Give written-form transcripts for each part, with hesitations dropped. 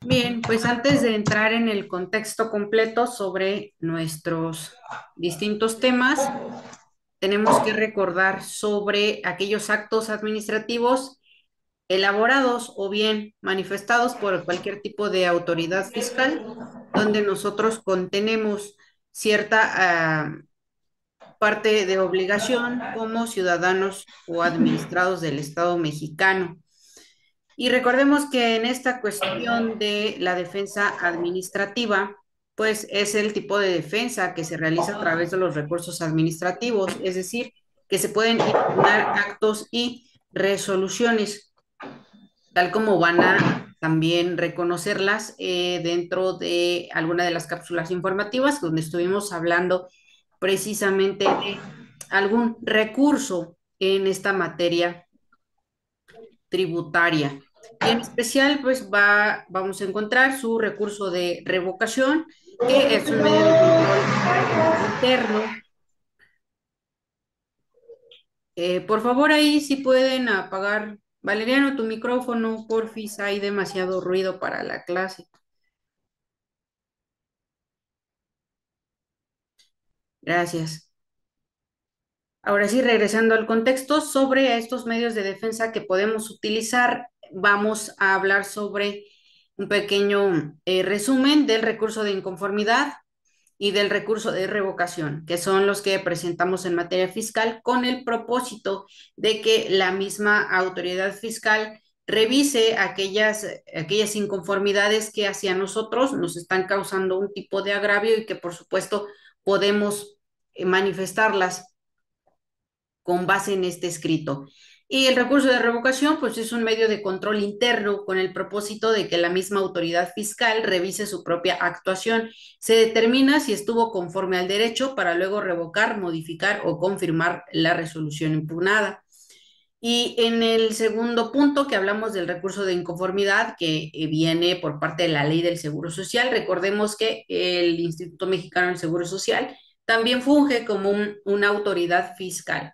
Bien, pues antes de entrar en el contexto completo sobre nuestros distintos temas, tenemos que recordar sobre aquellos actos administrativos elaborados o bien manifestados por cualquier tipo de autoridad fiscal, donde nosotros contenemos cierta parte de obligación como ciudadanos o administrados del Estado mexicano. Y recordemos que en esta cuestión de la defensa administrativa, pues es el tipo de defensa que se realiza a través de los recursos administrativos, es decir, que se pueden impugnar actos y resoluciones, tal como van a también reconocerlas dentro de alguna de las cápsulas informativas, donde estuvimos hablando precisamente de algún recurso en esta materia tributaria. Y en especial, pues vamos a encontrar su recurso de revocación, que es un medio de control interno. Por favor, ahí si pueden apagar, Valeriano, tu micrófono, porfis, hay demasiado ruido para la clase. Gracias. Ahora sí, regresando al contexto, sobre estos medios de defensa que podemos utilizar, vamos a hablar sobre un pequeño resumen del recurso de inconformidad y del recurso de revocación, que son los que presentamos en materia fiscal con el propósito de que la misma autoridad fiscal revise aquellas inconformidades que hacia nosotros nos están causando un tipo de agravio y que por supuesto podemos manifestarlas con base en este escrito. Y el recurso de revocación, pues es un medio de control interno con el propósito de que la misma autoridad fiscal revise su propia actuación. Se determina si estuvo conforme al derecho para luego revocar, modificar o confirmar la resolución impugnada. Y en el segundo punto que hablamos del recurso de inconformidad que viene por parte de la ley del Seguro Social, recordemos que el Instituto Mexicano del Seguro Social también funge como una autoridad fiscal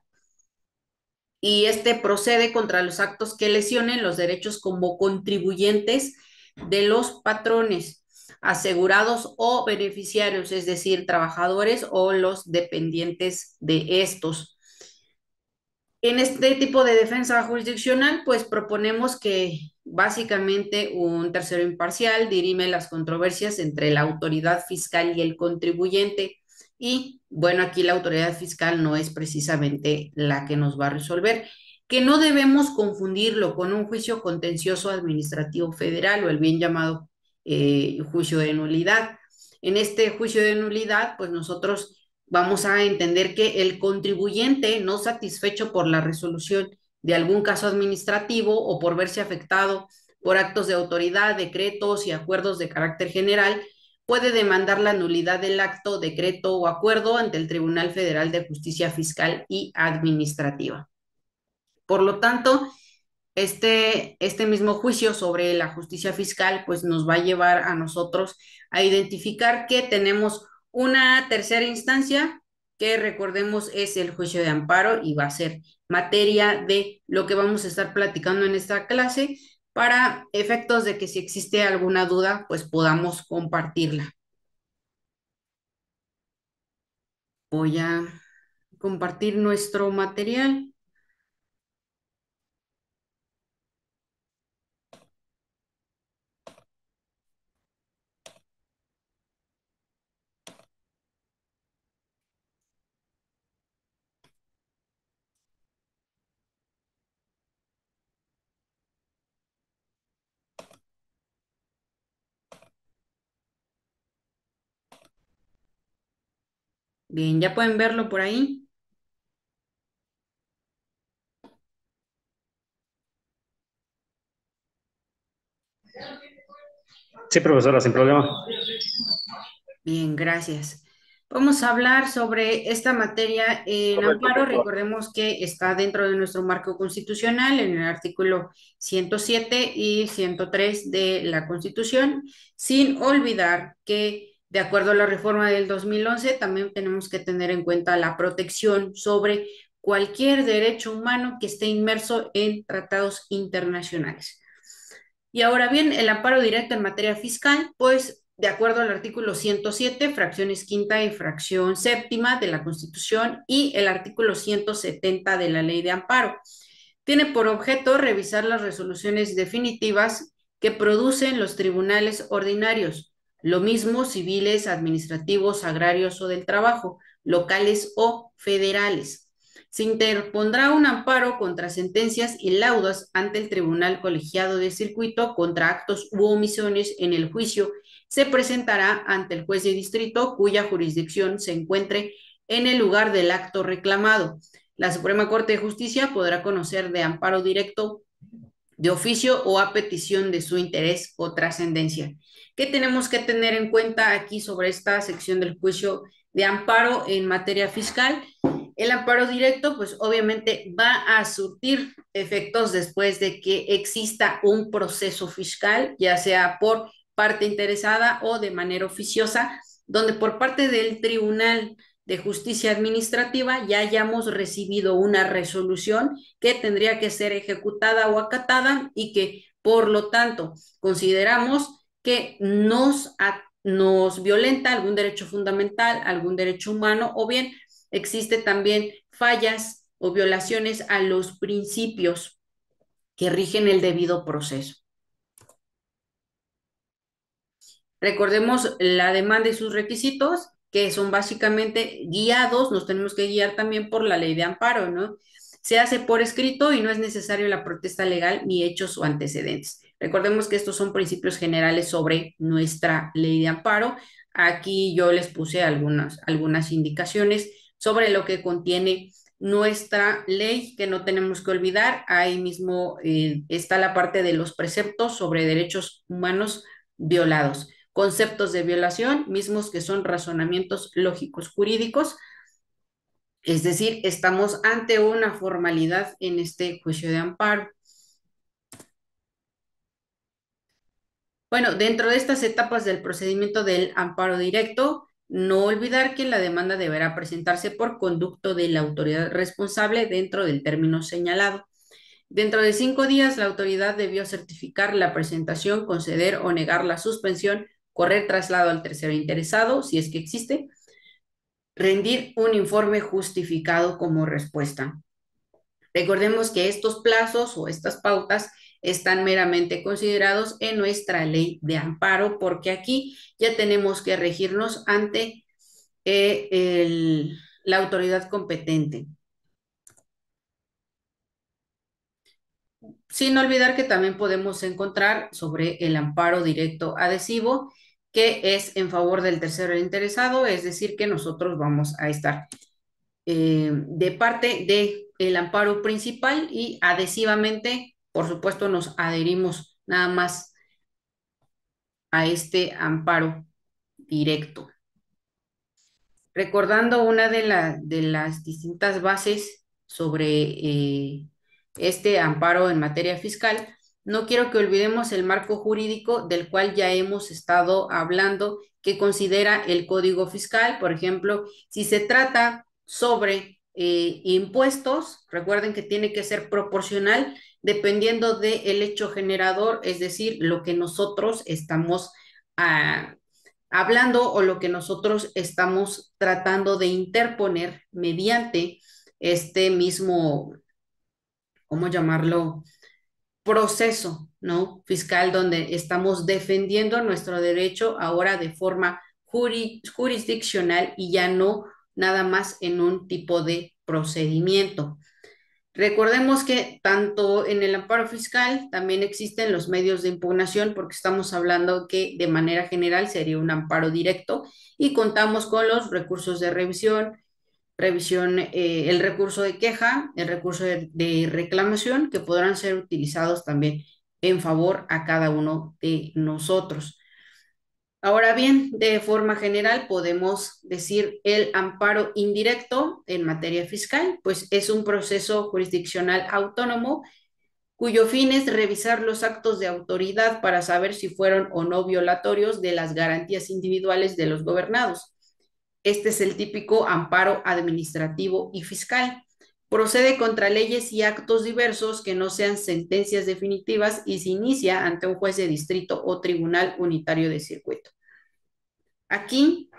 y este procede contra los actos que lesionen los derechos como contribuyentes de los patrones, asegurados o beneficiarios, es decir, trabajadores o los dependientes de estos. En este tipo de defensa jurisdiccional, pues proponemos que básicamente un tercero imparcial dirime las controversias entre la autoridad fiscal y el contribuyente. Y bueno, aquí la autoridad fiscal no es precisamente la que nos va a resolver, que no debemos confundirlo con un juicio contencioso administrativo federal o el bien llamado juicio de nulidad. En este juicio de nulidad, pues nosotros vamos a entender que el contribuyente no satisfecho por la resolución de algún caso administrativo o por verse afectado por actos de autoridad, decretos y acuerdos de carácter general, puede demandar la nulidad del acto, decreto o acuerdo ante el Tribunal Federal de Justicia Fiscal y Administrativa. Por lo tanto, este mismo juicio sobre la justicia fiscal, pues nos va a llevar a nosotros a identificar que tenemos una tercera instancia que recordemos es el juicio de amparo y va a ser materia de lo que vamos a estar platicando en esta clase para efectos de que si existe alguna duda, pues podamos compartirla. Voy a compartir nuestro material. Bien, ya pueden verlo por ahí. Sí, profesora, sin problema. Bien, gracias. Vamos a hablar sobre esta materia en Correcto, amparo. por favor. Recordemos que está dentro de nuestro marco constitucional en el artículo 107 y 103 de la Constitución, sin olvidar que de acuerdo a la reforma del 2011 también tenemos que tener en cuenta la protección sobre cualquier derecho humano que esté inmerso en tratados internacionales. Y ahora bien, el amparo directo en materia fiscal, pues de acuerdo al artículo 107, fracciones quinta y fracción séptima de la Constitución y el artículo 170 de la Ley de Amparo, tiene por objeto revisar las resoluciones definitivas que producen los tribunales ordinarios, lo mismo civiles, administrativos, agrarios o del trabajo, locales o federales. Se interpondrá un amparo contra sentencias y laudas ante el Tribunal Colegiado de Circuito contra actos u omisiones en el juicio. Se presentará ante el juez de distrito cuya jurisdicción se encuentre en el lugar del acto reclamado. La Suprema Corte de Justicia podrá conocer de amparo directo, de oficio o a petición de su interés o trascendencia. ¿Qué tenemos que tener en cuenta aquí sobre esta sección del juicio de amparo en materia fiscal? El amparo directo, pues obviamente va a surtir efectos después de que exista un proceso fiscal, ya sea por parte interesada o de manera oficiosa, donde por parte del Tribunal de Justicia Administrativa ya hayamos recibido una resolución que tendría que ser ejecutada o acatada y que, por lo tanto, consideramos que nos violenta algún derecho fundamental, algún derecho humano, o bien existe también fallas o violaciones a los principios que rigen el debido proceso. Recordemos la demanda y sus requisitos, que son básicamente guiados, nos tenemos que guiar también por la ley de amparo, ¿no? Se hace por escrito y no es necesario la protesta legal ni hechos o antecedentes. Recordemos que estos son principios generales sobre nuestra ley de amparo. Aquí yo les puse algunas indicaciones sobre lo que contiene nuestra ley, que no tenemos que olvidar. Ahí mismo está la parte de los preceptos sobre derechos humanos violados, conceptos de violación, mismos que son razonamientos lógicos jurídicos, es decir, estamos ante una formalidad en este juicio de amparo. Bueno, dentro de estas etapas del procedimiento del amparo directo, no olvidar que la demanda deberá presentarse por conducto de la autoridad responsable dentro del término señalado. Dentro de 5 días, la autoridad debió certificar la presentación, conceder o negar la suspensión, correr traslado al tercero interesado, si es que existe, rendir un informe justificado como respuesta. Recordemos que estos plazos o estas pautas están meramente considerados en nuestra ley de amparo, porque aquí ya tenemos que regirnos ante la autoridad competente. Sin olvidar que también podemos encontrar sobre el amparo directo adhesivo, que es en favor del tercero interesado, es decir, que nosotros vamos a estar de parte del amparo principal y adhesivamente, por supuesto, nos adherimos nada más a este amparo directo. Recordando una de las distintas bases sobre este amparo en materia fiscal, no quiero que olvidemos el marco jurídico del cual ya hemos estado hablando, que considera el Código Fiscal. Por ejemplo, si se trata sobre impuestos, recuerden que tiene que ser proporcional dependiendo del hecho generador, es decir, lo que nosotros estamos hablando o lo que nosotros estamos tratando de interponer mediante este mismo, ¿cómo llamarlo? Proceso, ¿no? Fiscal, donde estamos defendiendo nuestro derecho ahora de forma jurisdiccional y ya no nada más en un tipo de procedimiento. Recordemos que tanto en el amparo fiscal también existen los medios de impugnación, porque estamos hablando que de manera general sería un amparo directo y contamos con los recursos de revisión, el recurso de queja, el recurso de reclamación, que podrán ser utilizados también en favor a cada uno de nosotros. Ahora bien, de forma general podemos decir el amparo indirecto en materia fiscal, pues es un proceso jurisdiccional autónomo cuyo fin es revisar los actos de autoridad para saber si fueron o no violatorios de las garantías individuales de los gobernados. Este es el típico amparo administrativo y fiscal. Procede contra leyes y actos diversos que no sean sentencias definitivas y se inicia ante un juez de distrito o tribunal unitario de circuito. Aquí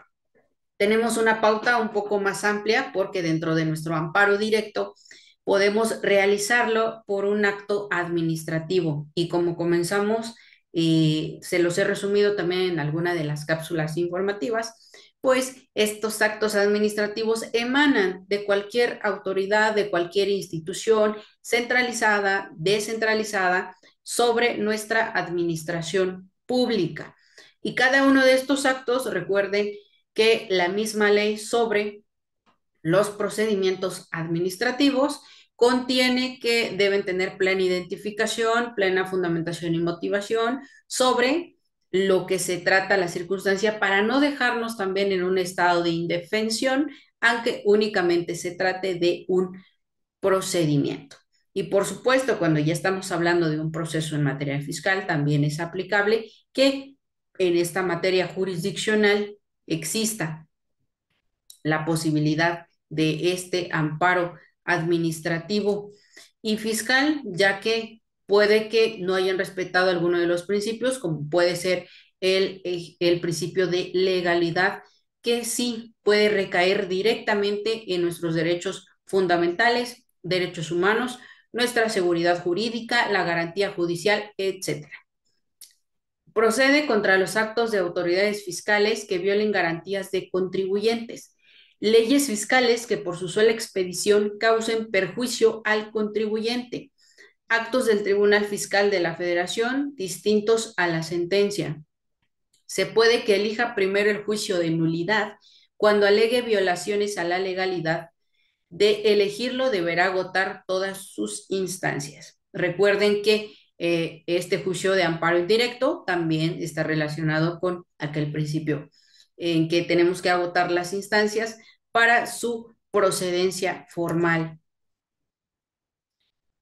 tenemos una pauta un poco más amplia porque dentro de nuestro amparo directo podemos realizarlo por un acto administrativo y como comenzamos, se los he resumido también en alguna de las cápsulas informativas, pues estos actos administrativos emanan de cualquier autoridad, de cualquier institución centralizada, descentralizada, sobre nuestra administración pública. Y cada uno de estos actos, recuerden que la misma ley sobre los procedimientos administrativos contiene que deben tener plena identificación, plena fundamentación y motivación sobre lo que se trata la circunstancia para no dejarnos también en un estado de indefensión, aunque únicamente se trate de un procedimiento. Y por supuesto, cuando ya estamos hablando de un proceso en materia fiscal, también es aplicable que en esta materia jurisdiccional exista la posibilidad de este amparo administrativo y fiscal, ya que puede que no hayan respetado alguno de los principios, como puede ser el principio de legalidad, que sí puede recaer directamente en nuestros derechos fundamentales, derechos humanos, nuestra seguridad jurídica, la garantía judicial, etcétera. Procede contra los actos de autoridades fiscales que violen garantías de contribuyentes, leyes fiscales que por su sola expedición causen perjuicio al contribuyente, actos del Tribunal Fiscal de la Federación distintos a la sentencia. Se puede que elija primero el juicio de nulidad cuando alegue violaciones a la legalidad. De elegirlo deberá agotar todas sus instancias. Recuerden que este juicio de amparo indirecto también está relacionado con aquel principio en que tenemos que agotar las instancias para su procedencia formal.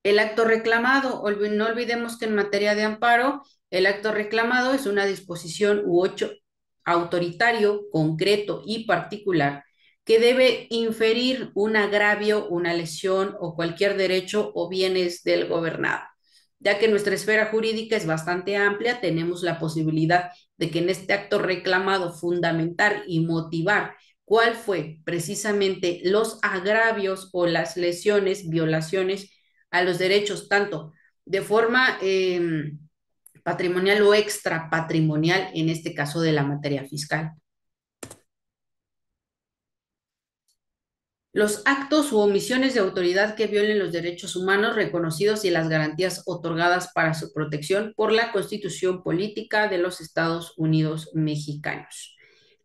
El acto reclamado, no olvidemos que en materia de amparo, el acto reclamado es una disposición u hecho autoritario, concreto y particular que debe inferir un agravio, una lesión o cualquier derecho o bienes del gobernado. Ya que nuestra esfera jurídica es bastante amplia, tenemos la posibilidad de que en este acto reclamado fundamentar y motivar cuál fue precisamente los agravios o las lesiones, violaciones a los derechos, tanto de forma patrimonial o extra patrimonial, en este caso de la materia fiscal. Los actos u omisiones de autoridad que violen los derechos humanos reconocidos y las garantías otorgadas para su protección por la Constitución Política de los Estados Unidos Mexicanos.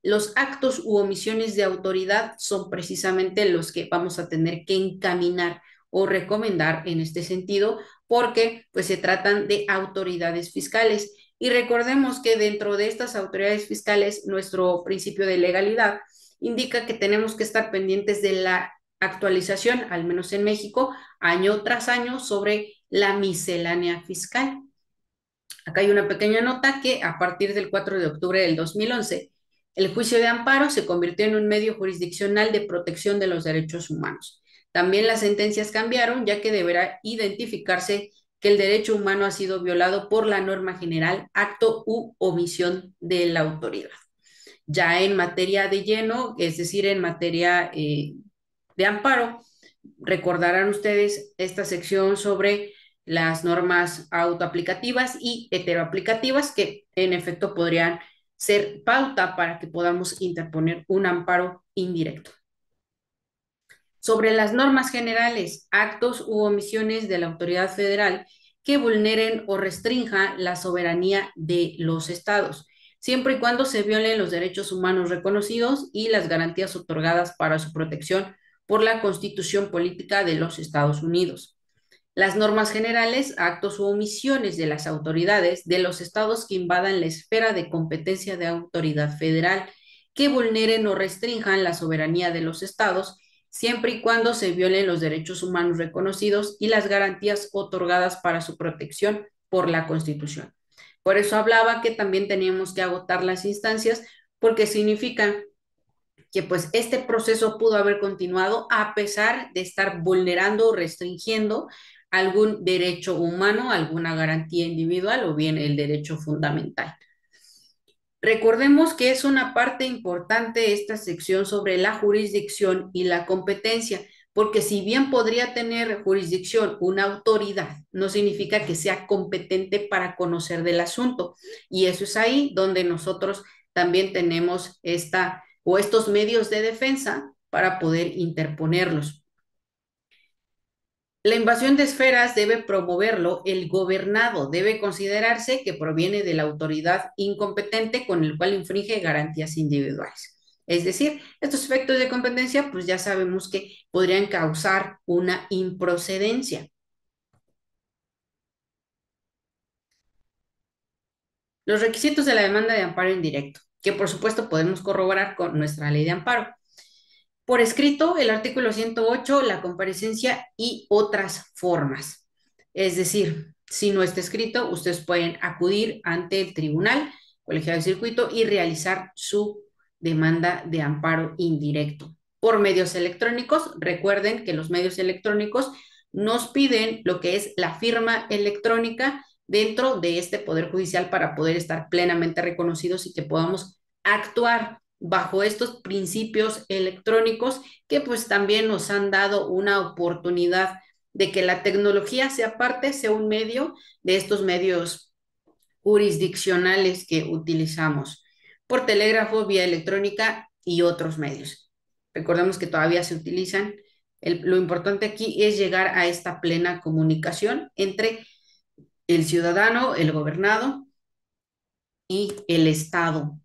Los actos u omisiones de autoridad son precisamente los que vamos a tener que encaminar o recomendar en este sentido, porque pues se tratan de autoridades fiscales. Y recordemos que dentro de estas autoridades fiscales, nuestro principio de legalidad indica que tenemos que estar pendientes de la actualización, al menos en México, año tras año, sobre la miscelánea fiscal. Acá hay una pequeña nota que a partir del 4 de octubre del 2011, el juicio de amparo se convirtió en un medio jurisdiccional de protección de los derechos humanos. También las sentencias cambiaron, ya que deberá identificarse que el derecho humano ha sido violado por la norma general, acto u omisión de la autoridad. Ya en materia de lleno, es decir, en materia de amparo, recordarán ustedes esta sección sobre las normas autoaplicativas y heteroaplicativas que en efecto podrían ser pauta para que podamos interponer un amparo indirecto. Sobre las normas generales, actos u omisiones de la autoridad federal que vulneren o restrinjan la soberanía de los estados, siempre y cuando se violen los derechos humanos reconocidos y las garantías otorgadas para su protección por la Constitución Política de los Estados Unidos. Las normas generales, actos u omisiones de las autoridades de los estados que invadan la esfera de competencia de autoridad federal, que vulneren o restrinjan la soberanía de los estados, siempre y cuando se violen los derechos humanos reconocidos y las garantías otorgadas para su protección por la Constitución. Por eso hablaba que también teníamos que agotar las instancias, porque significa que pues este proceso pudo haber continuado a pesar de estar vulnerando o restringiendo algún derecho humano, alguna garantía individual o bien el derecho fundamental. Recordemos que es una parte importante esta sección sobre la jurisdicción y la competencia, porque si bien podría tener jurisdicción una autoridad, no significa que sea competente para conocer del asunto. Y eso es ahí donde nosotros también tenemos esta o estos medios de defensa para poder interponerlos. La invasión de esferas debe promoverlo el gobernado, debe considerarse que proviene de la autoridad incompetente con el cual infringe garantías individuales. Es decir, estos efectos de competencia, pues ya sabemos que podrían causar una improcedencia. Los requisitos de la demanda de amparo indirecto, que por supuesto podemos corroborar con nuestra ley de amparo. Por escrito, el artículo 108, la comparecencia y otras formas. Es decir, si no está escrito, ustedes pueden acudir ante el tribunal colegiado de circuito y realizar su demanda de amparo indirecto. Por medios electrónicos, recuerden que los medios electrónicos nos piden lo que es la firma electrónica dentro de este Poder Judicial para poder estar plenamente reconocidos y que podamos actuar bajo estos principios electrónicos que pues también nos han dado una oportunidad de que la tecnología sea parte, sea un medio de estos medios jurisdiccionales que utilizamos por telégrafo, vía electrónica y otros medios. Recordemos que todavía se utilizan. Lo importante aquí es llegar a esta plena comunicación entre el ciudadano, el gobernado y el Estado.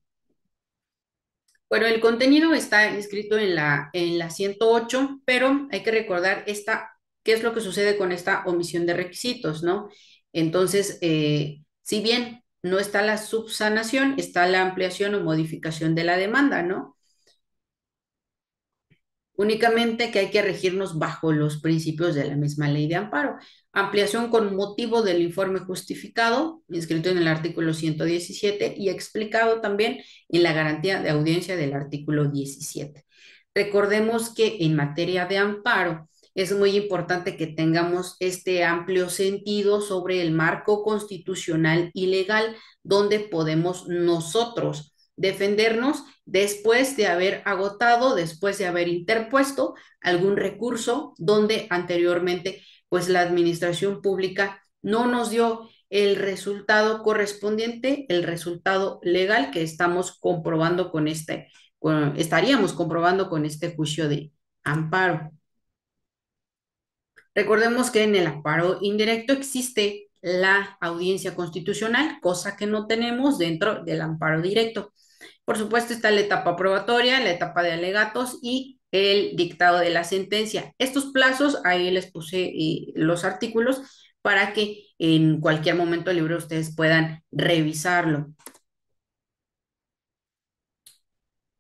Bueno, el contenido está inscrito en la 108, pero hay que recordar qué es lo que sucede con esta omisión de requisitos, ¿no? Entonces, si bien no está la subsanación, está la ampliación o modificación de la demanda, ¿no? Únicamente que hay que regirnos bajo los principios de la misma ley de amparo. Ampliación con motivo del informe justificado, inscrito en el artículo 117 y explicado también en la garantía de audiencia del artículo 17. Recordemos que en materia de amparo es muy importante que tengamos este amplio sentido sobre el marco constitucional y legal donde podemos nosotros defendernos después de haber agotado, después de haber interpuesto algún recurso donde anteriormente pues la administración pública no nos dio el resultado correspondiente, el resultado legal que estamos comprobando estaríamos comprobando con este juicio de amparo. Recordemos que en el amparo indirecto existe la audiencia constitucional, cosa que no tenemos dentro del amparo directo. Por supuesto, está la etapa probatoria, la etapa de alegatos y el dictado de la sentencia. Estos plazos, ahí les puse los artículos para que en cualquier momento libre ustedes puedan revisarlo.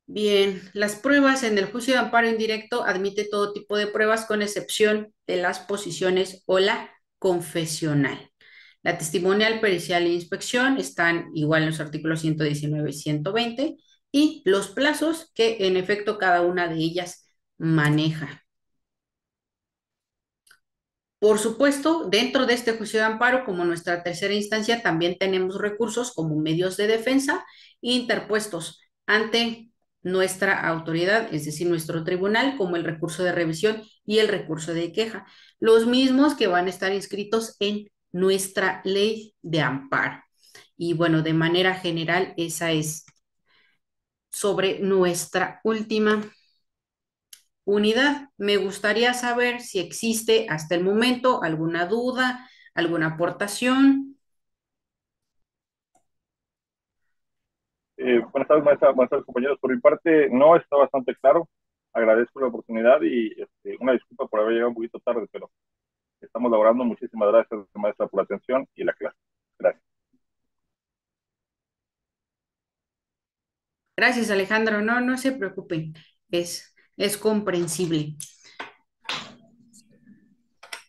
Bien, las pruebas en el juicio de amparo indirecto admite todo tipo de pruebas con excepción de las posiciones o la confesional. La testimonial, pericial e inspección están igual en los artículos 119 y 120 y los plazos que en efecto cada una de ellas maneja. Por supuesto, dentro de este juicio de amparo, como nuestra tercera instancia, también tenemos recursos como medios de defensa interpuestos ante nuestra autoridad, es decir, nuestro tribunal, como el recurso de revisión y el recurso de queja, los mismos que van a estar inscritos en nuestra ley de amparo. Y bueno, de manera general, esa es sobre nuestra última unidad. Me gustaría saber si existe hasta el momento alguna duda, alguna aportación. Buenas tardes, maestra, buenas tardes, compañeros. Por mi parte, no está bastante claro. Agradezco la oportunidad y una disculpa por haber llegado un poquito tarde, pero estamos laborando. Muchísimas gracias, maestra, por la atención y la clase. Gracias. Gracias, Alejandro. No, no se preocupen. Es comprensible.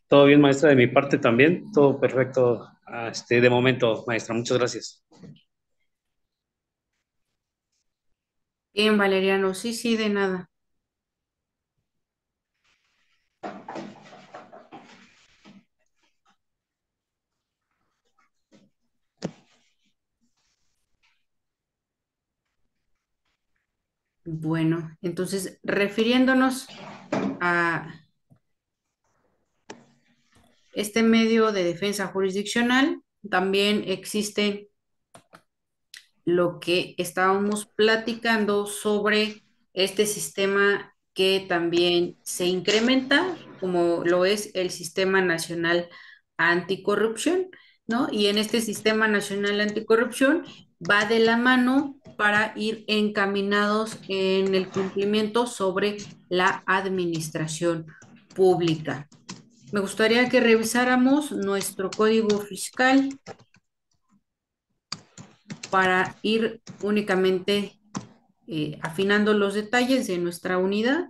Todo bien, maestra, de mi parte también. Todo perfecto, de momento, maestra. Muchas gracias. Bien, Valeriano, sí, sí, de nada. Bueno, entonces, refiriéndonos a este medio de defensa jurisdiccional, también existe lo que estábamos platicando sobre este sistema que también se incrementa, como lo es el Sistema Nacional Anticorrupción, ¿no? Y en este Sistema Nacional Anticorrupción va de la mano para ir encaminados en el cumplimiento sobre la administración pública. Me gustaría que revisáramos nuestro código fiscal para ir únicamente afinando los detalles de nuestra unidad.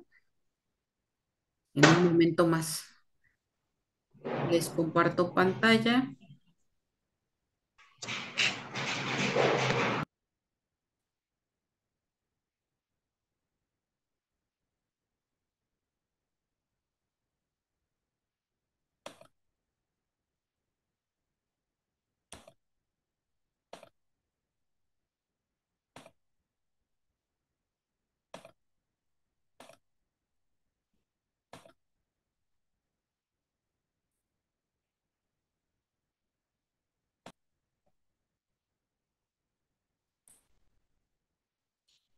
En un momento más les comparto pantalla.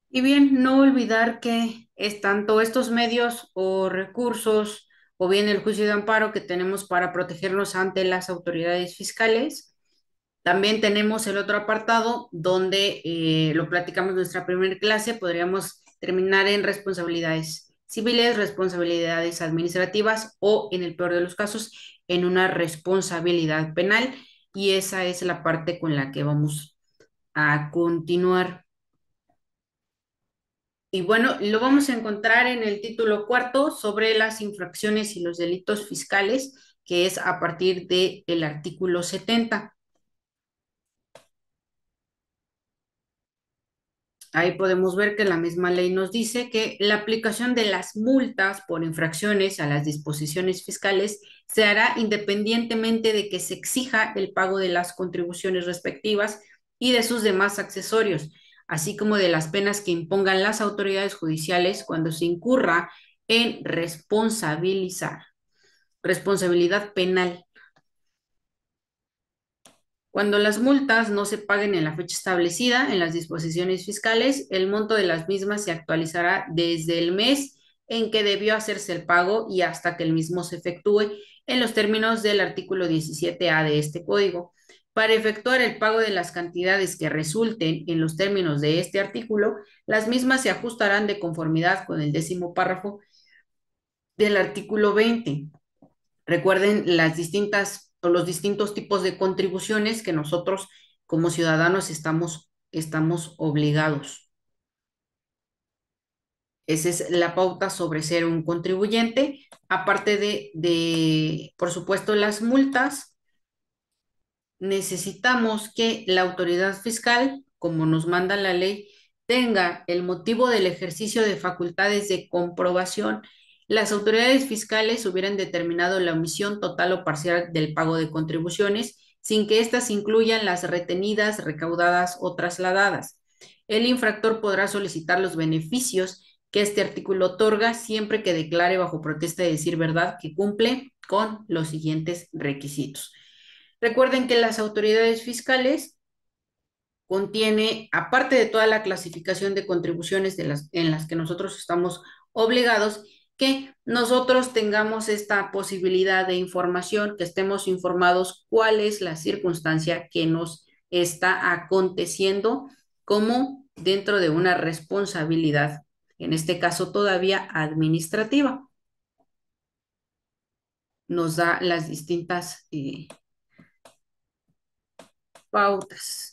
Y bien, no olvidar que es tanto estos medios o recursos o bien el juicio de amparo que tenemos para protegernos ante las autoridades fiscales. También tenemos el otro apartado donde lo platicamos en nuestra primera clase, podríamos terminar en responsabilidades civiles, responsabilidades administrativas o, en el peor de los casos, en una responsabilidad penal. Y esa es la parte con la que vamos a continuar. Y bueno, lo vamos a encontrar en el título cuarto sobre las infracciones y los delitos fiscales, que es a partir del artículo 70. Ahí podemos ver que la misma ley nos dice que la aplicación de las multas por infracciones a las disposiciones fiscales se hará independientemente de que se exija el pago de las contribuciones respectivas y de sus demás accesorios, así como de las penas que impongan las autoridades judiciales cuando se incurra en responsabilidad penal. Cuando las multas no se paguen en la fecha establecida en las disposiciones fiscales, el monto de las mismas se actualizará desde el mes en que debió hacerse el pago y hasta que el mismo se efectúe en los términos del artículo 17A de este código. Para efectuar el pago de las cantidades que resulten en los términos de este artículo, las mismas se ajustarán de conformidad con el 10º párrafo del artículo 20. Recuerden las distintas o los distintos tipos de contribuciones que nosotros como ciudadanos estamos obligados. Esa es la pauta sobre ser un contribuyente. Aparte por supuesto, las multas, necesitamos que la autoridad fiscal, como nos manda la ley, tenga el motivo del ejercicio de facultades de comprobación. Las autoridades fiscales hubieran determinado la omisión total o parcial del pago de contribuciones sin que éstas incluyan las retenidas, recaudadas o trasladadas. El infractor podrá solicitar los beneficios que este artículo otorga siempre que declare bajo protesta de decir verdad que cumple con los siguientes requisitos. Recuerden que las autoridades fiscales contiene, aparte de toda la clasificación de contribuciones en las que nosotros estamos obligados, que nosotros tengamos esta posibilidad de información, que estemos informados cuál es la circunstancia que nos está aconteciendo como dentro de una responsabilidad, en este caso todavía administrativa. Nos da las distintas pautas.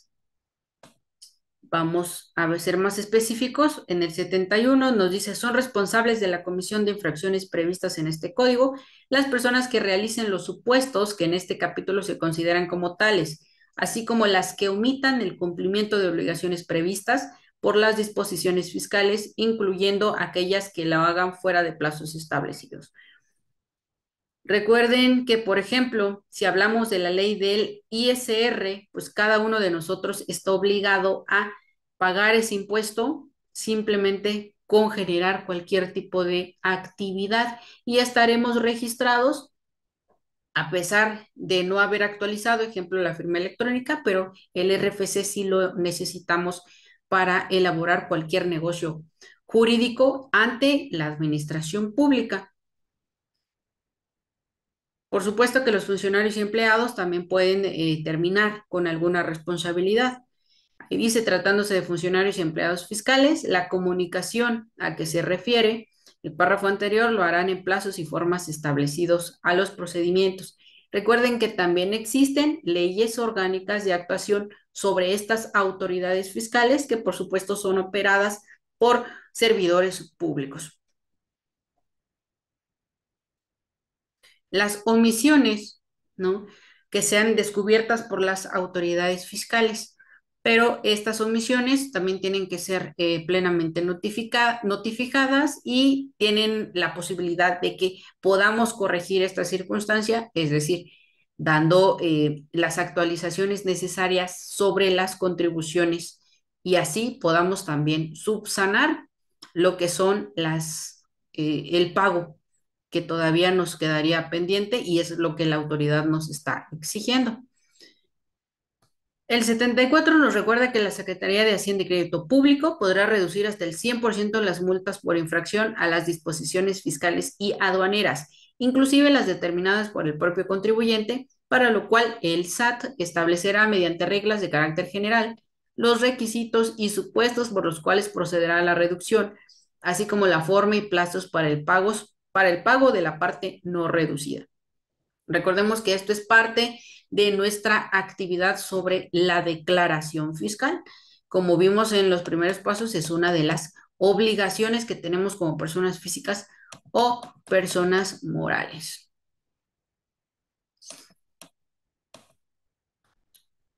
Vamos a ser más específicos. En el 71 nos dice, son responsables de la comisión de infracciones previstas en este código las personas que realicen los supuestos que en este capítulo se consideran como tales, así como las que omitan el cumplimiento de obligaciones previstas por las disposiciones fiscales, incluyendo aquellas que lo hagan fuera de plazos establecidos. Recuerden que, por ejemplo, si hablamos de la ley del ISR, pues cada uno de nosotros está obligado a pagar ese impuesto simplemente con generar cualquier tipo de actividad y estaremos registrados a pesar de no haber actualizado, ejemplo, la firma electrónica, pero el RFC sí lo necesitamos para elaborar cualquier negocio jurídico ante la administración pública. Por supuesto que los funcionarios y empleados también pueden terminar con alguna responsabilidad. Y dice, tratándose de funcionarios y empleados fiscales, la comunicación a que se refiere el párrafo anterior lo harán en plazos y formas establecidos a los procedimientos. Recuerden que también existen leyes orgánicas de actuación sobre estas autoridades fiscales que por supuesto son operadas por servidores públicos. Las omisiones, ¿no?, que sean descubiertas por las autoridades fiscales, pero estas omisiones también tienen que ser plenamente notificadas y tienen la posibilidad de que podamos corregir esta circunstancia, es decir, dando las actualizaciones necesarias sobre las contribuciones y así podamos también subsanar lo que son el pago que todavía nos quedaría pendiente y es lo que la autoridad nos está exigiendo. El 74 nos recuerda que la Secretaría de Hacienda y Crédito Público podrá reducir hasta el 100% las multas por infracción a las disposiciones fiscales y aduaneras, inclusive las determinadas por el propio contribuyente, para lo cual el SAT establecerá mediante reglas de carácter general los requisitos y supuestos por los cuales procederá a la reducción, así como la forma y plazos para el pago de la parte no reducida. Recordemos que esto es parte de nuestra actividad sobre la declaración fiscal. Como vimos en los primeros pasos, es una de las obligaciones que tenemos como personas físicas o personas morales.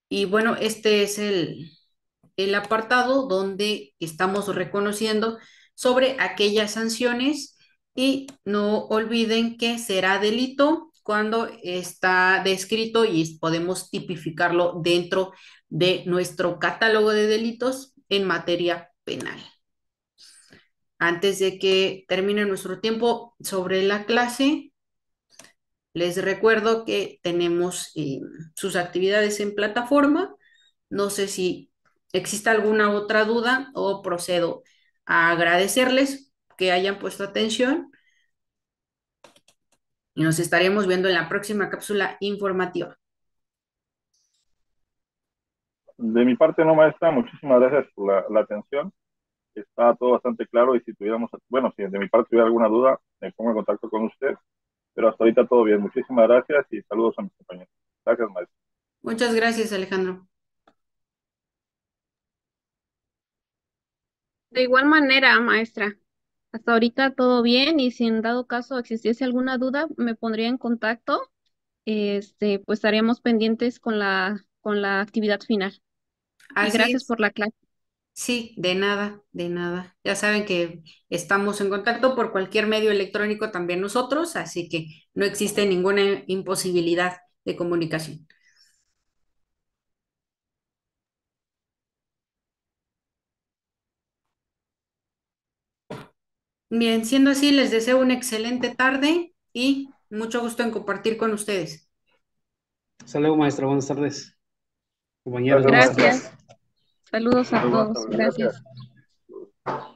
Y bueno, este es el apartado donde estamos reconociendo sobre aquellas sanciones y no olviden que será delito cuando está descrito y podemos tipificarlo dentro de nuestro catálogo de delitos en materia penal. Antes de que termine nuestro tiempo sobre la clase, les recuerdo que tenemos sus actividades en plataforma. No sé si existe alguna otra duda o procedo a agradecerles que hayan puesto atención y nos estaremos viendo en la próxima cápsula informativa. De mi parte, no, maestra, muchísimas gracias por la atención. Está todo bastante claro y si tuviéramos, bueno, si de mi parte tuviera alguna duda, me pongo en contacto con usted, pero hasta ahorita todo bien. Muchísimas gracias y saludos a mis compañeros. Gracias, maestra. Muchas gracias, Alejandro. De igual manera, maestra, hasta ahorita todo bien y si en dado caso existiese alguna duda, me pondría en contacto. Pues estaríamos pendientes con la actividad final. Y Así gracias es. por la clase. Sí, de nada, de nada. Ya saben que estamos en contacto por cualquier medio electrónico también nosotros, así que no existe ninguna imposibilidad de comunicación. Bien, siendo así, les deseo una excelente tarde y mucho gusto en compartir con ustedes. Hasta luego, maestra. Buenas tardes. Compañeros, Gracias, buenas maestra. Gracias. Saludos a Muy buenas todos. tardes. Gracias. Gracias.